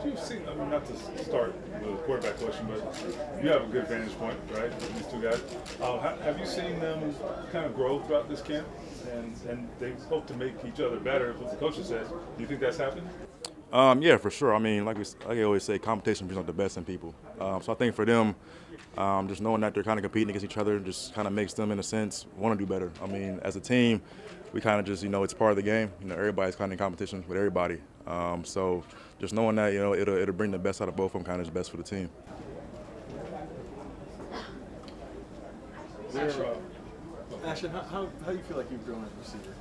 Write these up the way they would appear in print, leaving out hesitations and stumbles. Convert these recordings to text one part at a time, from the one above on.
you've seen, I mean, not to start with a quarterback question, but you have a good vantage point, right, with these two guys. Have you seen them kind of grow throughout this camp? And they hope to make each other better, what the coaches said. Do you think that's happened? Yeah, for sure. I mean, like I always say, competition brings out the best in people. So I think for them, just knowing that they're kind of competing against each other just kind of makes them, in a sense, want to do better. I mean, as a team, we kind of just, it's part of the game. Everybody's kind of in competition with everybody. So just knowing that, it'll bring the best out of both of them, kind of is best for the team. Ashton, how do you feel like you've grown as a receiver?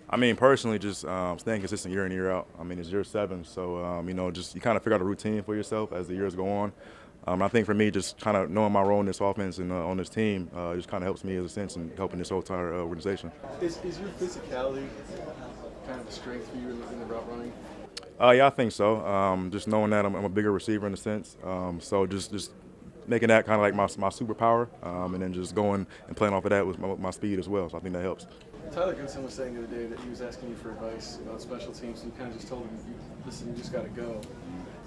I mean, personally, just staying consistent year in, year out. I mean, it's year 7, so, just you kind of figure out a routine for yourself as the years go on. I think for me, just kind of knowing my role in this offense and on this team just kind of helps me, as a sense, in helping this whole entire organization. Is your physicality kind of a strength for you in the route running? Yeah, I think so. Just knowing that I'm a bigger receiver in a sense. So just making that kind of like my superpower, and then just going and playing off of that with my speed as well. So I think that helps. Tyler Goodson was saying the other day that he was asking you for advice about special teams, and you kind of just told him, listen, you just got to go.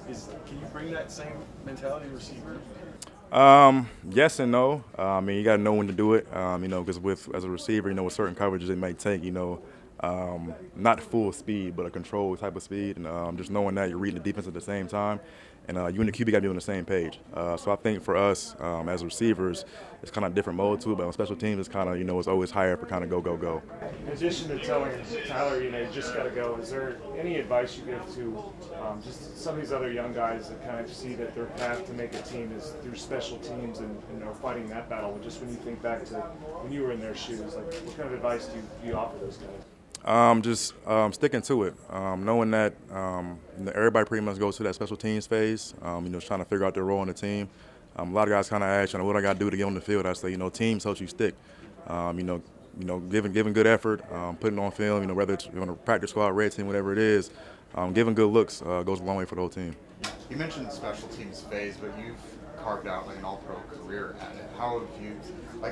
Can you bring that same mentality to receiver? Yes and no. I mean, you got to know when to do it, because as a receiver, with certain coverages it may take, not full speed, but a controlled type of speed. And just knowing that you're reading the defense at the same time. And you and the QB got to be on the same page. So I think for us as receivers, it's kind of different mode to it. But on special teams, it's kind of, it's always higher for kind of go. In addition to telling Tyler, you just got to go, is there any advice you give to just some of these other young guys that kind of see that their path to make a team is through special teams and are fighting that battle? Just when you think back to when you were in their shoes, like what kind of advice do you offer those guys? Just sticking to it, knowing that everybody pretty much goes through that special teams phase, trying to figure out their role in the team. A lot of guys kind of ask, what I got to do to get on the field. I say, teams help you stick. Giving good effort, putting on film, whether it's on a practice squad, red team, whatever it is, giving good looks goes a long way for the whole team. You mentioned the special teams phase, but you've carved out like an all-pro career at it. How have you,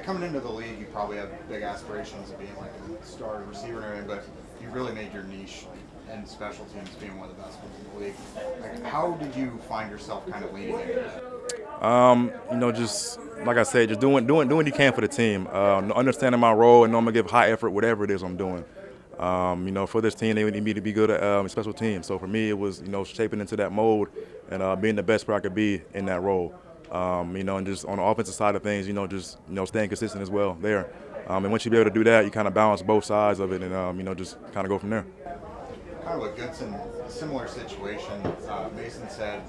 coming into the league, you probably have big aspirations of being like a star receiver and everything, but you really made your niche in special teams being one of the best ones in the league. How did you find yourself kind of leading into that? Just like I said, just doing what you can for the team. Understanding my role, and I'm gonna give high effort whatever it is I'm doing. For this team, they need me to be good at special teams. So for me, it was shaping into that mold and being the best player I could be in that role. And just on the offensive side of things, just staying consistent as well there. And once you be able to do that, you kind of balance both sides of it, and just kind of go from there. Kind of a Goodson, similar situation. Mason said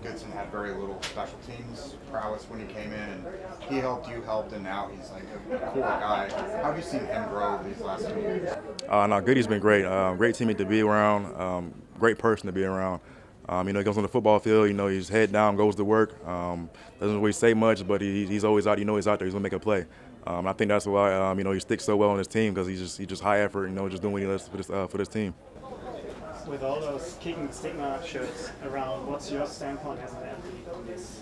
Goodson had very little special teams prowess when he came in, and he helped, you helped, and now he's like a core guy. How have you seen him grow these last 2 years? No, Goody's been great. Great teammate to be around. Great person to be around. He goes on the football field. He's head down, goes to work. Doesn't really say much, but he's always out. He's out there. He's gonna make a play. I think that's why he sticks so well on his team, because he's just high effort. Just doing what he does for this team. With all those kicking the stigma shirts around, what's your standpoint as an athlete on this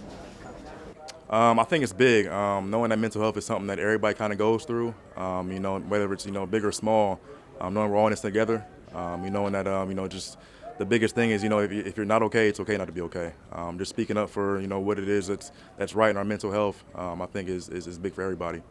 I think it's big. Knowing that mental health is something that everybody kind of goes through. Whether it's big or small. Knowing we're all in this together. Knowing that just the biggest thing is if you're not okay, it's okay not to be okay. Just speaking up for what it is that's right in our mental health. I think is big for everybody.